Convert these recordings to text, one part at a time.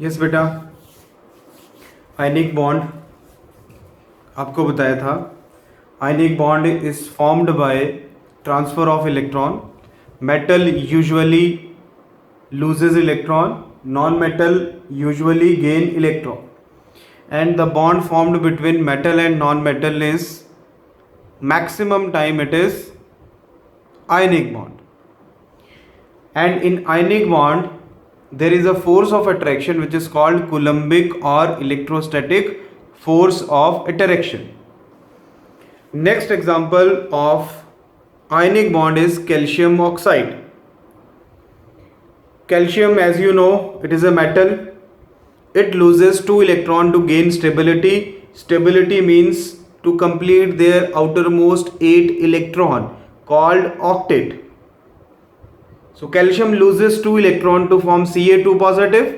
Yes बेटा, ionic bond आपको बताया था। Ionic bond is formed by transfer of electron. Metal usually loses electron, non-metal usually gain electron, and the bond formed between metal and non-metal is maximum time it is ionic bond. And in ionic bond there is a force of attraction which is called Coulombic or electrostatic force of attraction. Next example of ionic bond is calcium oxide. Calcium, as you know, it is a metal. It loses 2 electron to gain stability. Stability means to complete their outermost 8 electron called octet. So calcium loses 2 electron to form Ca2 positive,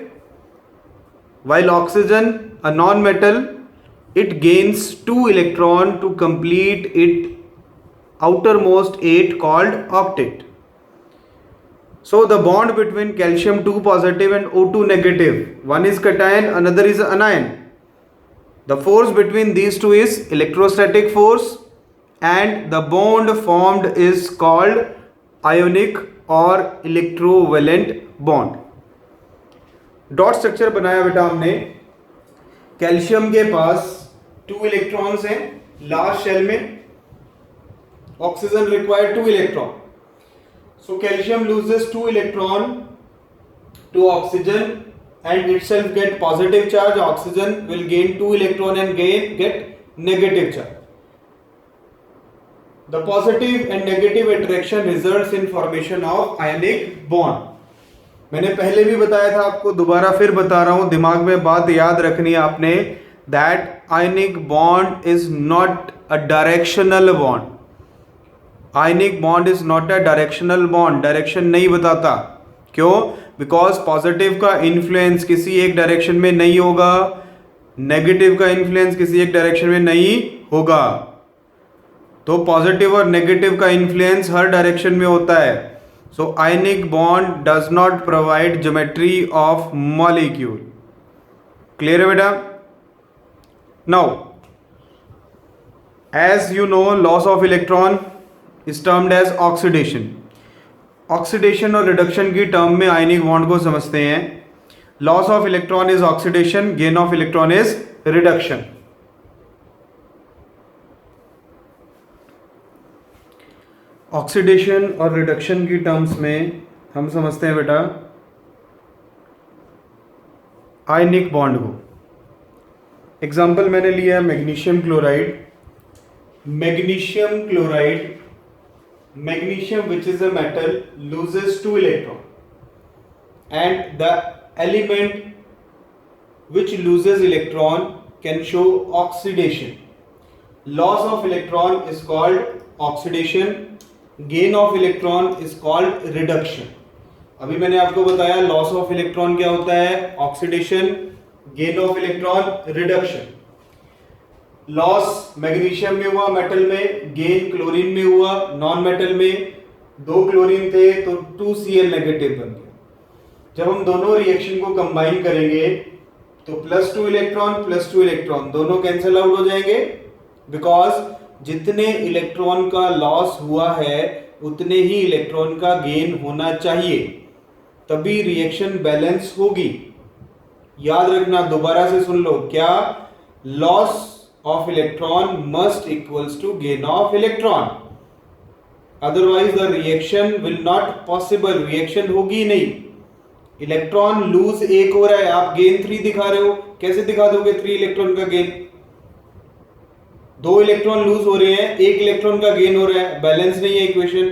while oxygen, a non-metal, it gains 2 electron to complete its outermost 8 called octet. So the bond between calcium 2 positive and O2 negative, one is cation, another is anion. The force between these two is electrostatic force, and the bond formed is called ionic or electrovalent bond. Dot structure बनाया बेटा हमने। Calcium के पास 2 electrons हैं last shell में, oxygen required 2 electron. So calcium loses 2 electron to oxygen and itself get positive charge. Oxygen will gain 2 electron and get negative charge. The positive and negative attraction results in formation of ionic bond. मैंने पहले भी बताया था आपको, दोबारा फिर बता रहा हूं, दिमाग में बात याद रखनी है आपने, that ionic bond is not a directional bond. Ionic bond is not a directional bond, direction नहीं बताता. क्यों? बिकॉज पॉजिटिव का इन्फ्लुएंस किसी एक डायरेक्शन में नहीं होगा, नेगेटिव का इन्फ्लुएंस किसी एक डायरेक्शन में नहीं होगा. तो पॉजिटिव और नेगेटिव का इन्फ्लुएंस हर डायरेक्शन में होता है. So ionic bond does not provide geometry of molecule. Clear है बेटा? Now as you know, loss of electron is termed as oxidation. Oxidation और रिडक्शन की टर्म में आयनिक बॉन्ड को समझते हैं. Loss of electron is oxidation, gain of electron is reduction. Oxidation और reduction की टर्म्स में हम समझते हैं बेटा आयनिक बॉन्ड को. एग्जाम्पल मैंने लिया है magnesium chloride. Magnesium chloride, magnesium which is a metal loses 2 electron, and the element which loses electron can show oxidation. Loss of electron is called oxidation, gain of electron is called reduction. अभी मैंने आपको बताया loss of electron क्या होता है, oxidation, gain of electron, reduction. Loss magnesium में हुआ metal में, गेन क्लोरीन में हुआ नॉन मेटल में. 2 क्लोरीन थे तो 2Cl नेगेटिव बन गया. जब हम दोनों रिएक्शन को कंबाइन करेंगे तो +2 इलेक्ट्रॉन +2 इलेक्ट्रॉन दोनों कैंसिल आउट हो जाएंगे, बिकॉज जितने इलेक्ट्रॉन का लॉस हुआ है उतने ही इलेक्ट्रॉन का गेन होना चाहिए, तभी रिएक्शन बैलेंस होगी. याद रखना, दोबारा से सुन लो, क्या? Loss of electron must equals to gain of electron, otherwise the reaction will not possible. reaction होगी नहीं. इलेक्ट्रॉन लूज 1 हो रहा है, आप गेन 3 दिखा रहे हो, कैसे दिखा दोगे 3 इलेक्ट्रॉन का गेन? 2 इलेक्ट्रॉन लूज हो रहे हैं, 1 इलेक्ट्रॉन का गेन हो रहा है, बैलेंस नहीं है इक्वेशन.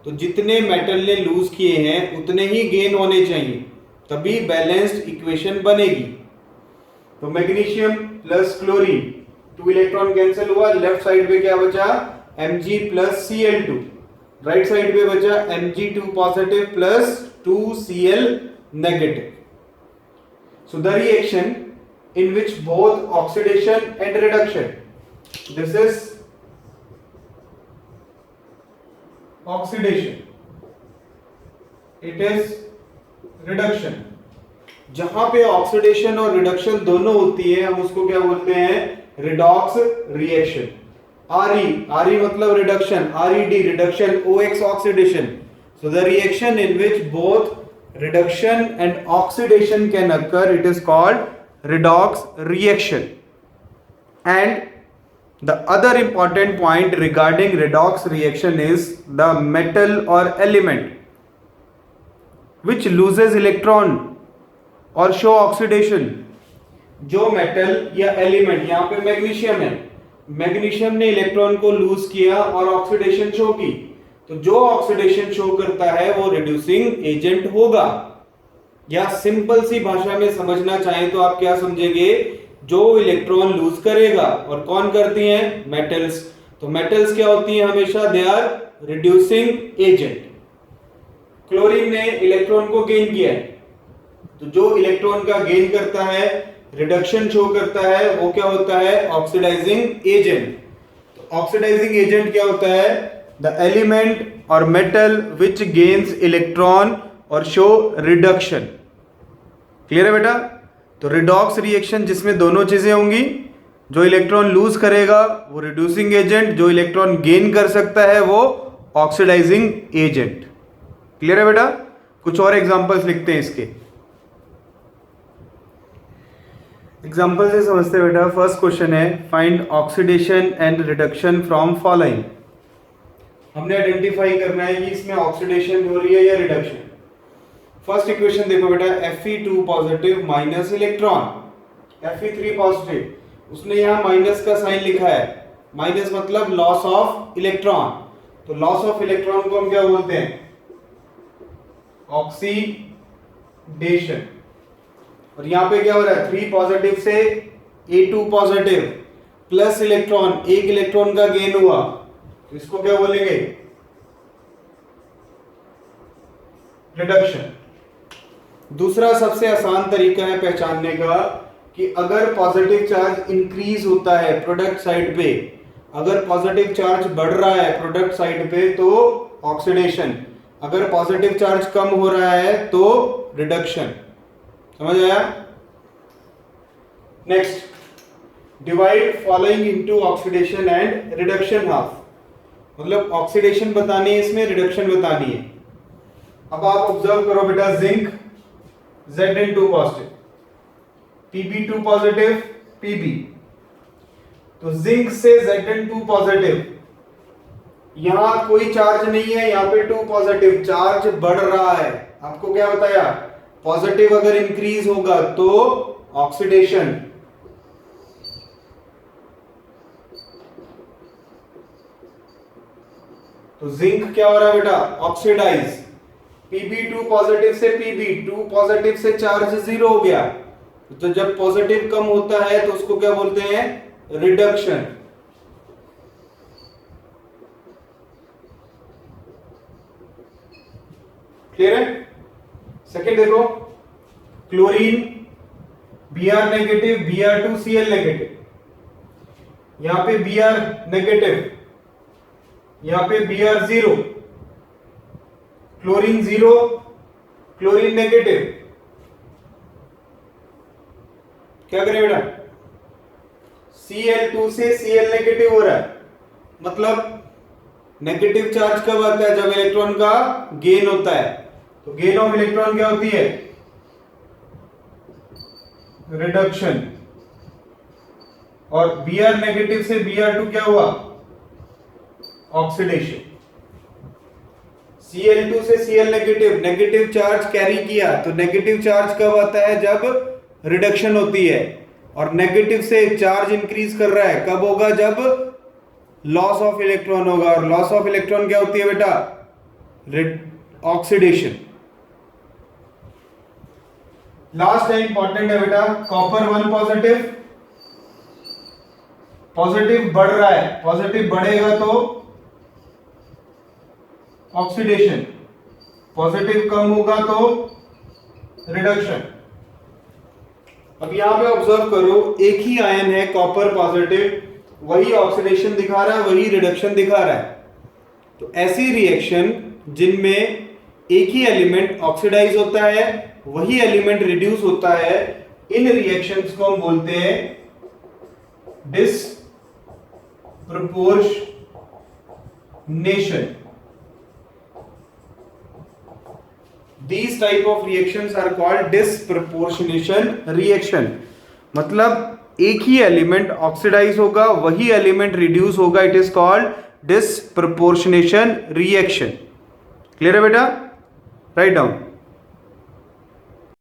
तो जितने मेटल ने लूज किए हैं उतने ही गेन होने चाहिए, तभी बैलेंस्ड इक्वेशन बनेगी. तो magnesium plus chlorine, 2 electron cancel हुआ, लेफ्ट साइड पे क्या बचा? Mg plus Cl2. Right side पे बचा Mg2 positive plus 2Cl negative. So the reaction in which both oxidation and reduction, this is oxidation, it is reduction. जहां पे oxidation और reduction दोनों होती है हम उसको क्या बोलते हैं? Redox reaction. आरई मतलब reduction, RED reduction, OX oxidation. So the reaction in which both reduction and oxidation can occur, it is called redox reaction. And the other important point regarding redox reaction is the metal or element which loses electron or show oxidation। जो metal या element, यहाँ पे magnesium है, magnesium ने electron को loose किया और oxidation show की, तो जो ऑक्सीडेशन शो करता है वो रिड्यूसिंग एजेंट होगा। या सिंपल सी भाषा में समझना चाहें तो आप क्या समझेंगे? जो इलेक्ट्रॉन लूज करेगा, और कौन करती हैं? मेटल्स। तो मेटल्स क्या होती हैं? हमेशा they are reducing agent. Chlorine ने इलेक्ट्रॉन को गेन किया है, तो जो इलेक्ट्रॉन का गेन करता है, रिडक्शन शो करता है, वो क्या होता है? Oxidising agent. तो ऑक्सीडाइजिंग एजेंट क्या होता है? द एलिमेंट और मेटल विच गेन्स इलेक्ट्रॉन और शो रिडक्शन। क्लियर है बेटा? तो रिडॉक्स रिएक्शन जिसमें दोनों चीजें होंगी, जो इलेक्ट्रॉन लूज करेगा वो रिड्यूसिंग एजेंट, जो इलेक्ट्रॉन गेन कर सकता है वो ऑक्सीडाइजिंग एजेंट। क्लियर है बेटा? कुछ और एग्जांपल्स लिखते हैं इसके। एग्जांपल से समझते हैं बेटा। फर्स्ट क्वेश्चन है, find oxidation and reduction from following. हमने आइडेंटिफाई करना है कि इसमें ऑक्सीडेशन हो रही है या रिडक्शन। फर्स्ट इक्वेशन देखो बेटा, Fe2 positive minus electron, Fe3 positive, उसने यहां माइनस का साइन लिखा है, माइनस मतलब लॉस ऑफ इलेक्ट्रॉन। तो लॉस ऑफ इलेक्ट्रॉन को हम क्या बोलते हैं? ऑक्सीडेशन। और यहां पे क्या हो रहा है? 3 पॉजिटिव से A2 पॉजिटिव प्लस इलेक्ट्रॉन, एक इलेक्ट्रॉन का गेन हुआ, तो इसको क्या बोलेंगे? रिडक्शन। दूसरा सबसे आसान तरीका है पहचानने का कि अगर पॉजिटिव चार्ज इंक्रीज होता है प्रोडक्ट साइड पे, अगर पॉजिटिव चार्ज बढ़ रहा है प्रोडक्ट साइड पे तो ऑक्सीडेशन, अगर पॉजिटिव चार्ज कम हो रहा है तो रिडक्शन। समझ आया? Next, divide following into oxidation and reduction half. मतलब ऑक्सीडेशन बतानी है, इसमें रिडक्शन बतानी है। अब आप ऑब्जर्व करो बेटा, zinc Zn2 positive, Pb2 positive, Pb, तो जिंक से Zn2 पॉजिटिव, यहां कोई चार्ज नहीं है, यहां पे 2 पॉजिटिव, चार्ज बढ़ रहा है। आपको क्या बताया? पॉजिटिव अगर इंक्रीज होगा तो ऑक्सीडेशन, तो जिंक क्या हो रहा है बेटा? ऑक्सीडाइज। Pb2 पॉजिटिव से Pb, 2 पॉजिटिव से चार्ज 0 हो गया, तो जब पॉजिटिव कम होता है तो उसको क्या बोलते हैं? रिडक्शन। क्लियर है? सेकेंड देखो, chlorine Br negative, Br2Cl negative, यहां पे Br नेगेटिव, यहां पे Br0, क्लोरीन 0, क्लोरीन नेगेटिव, क्या करें बेटा? Cl2 से Cl नेगेटिव हो रहा है, मतलब नेगेटिव चार्ज कब आता है? जब इलेक्ट्रॉन का गेन होता है। तो गेन ऑफ इलेक्ट्रॉन क्या होती है? रिडक्शन। और Br नेगेटिव से Br2 क्या हुआ? ऑक्सीडेशन। Cl2 से Cl negative, negative charge carry किया, तो नेगेटिव चार्ज कब आता है? जब रिडक्शन होती है। और नेगेटिव से चार्ज इंक्रीज कर रहा है, कब होगा? जब लॉस ऑफ इलेक्ट्रॉन होगा। और लॉस ऑफ इलेक्ट्रॉन क्या होती है बेटा? ऑक्सीडेशन। लास्ट है, इंपॉर्टेंट है बेटा, कॉपर 1 पॉजिटिव, पॉजिटिव बढ़ रहा है, पॉजिटिव बढ़ेगा तो ऑक्सीडेशन, पॉजिटिव कम होगा तो रिडक्शन। अब यहां पे ऑब्जर्व करो, एक ही आयन है कॉपर पॉजिटिव, वही ऑक्सीडेशन दिखा रहा है, वही रिडक्शन दिखा रहा है। तो ऐसी रिएक्शन जिनमें एक ही एलिमेंट ऑक्सीडाइज होता है वही एलिमेंट रिड्यूस होता है, इन रिएक्शंस को हम बोलते हैं disproportionation. These type of reactions are called disproportionation reaction। मतलब एक ही एलिमेंट ऑक्सीडाइज होगा, वही एलिमेंट रिड्यूस होगा, it is called disproportionation reaction. Clear है बेटा? Write down.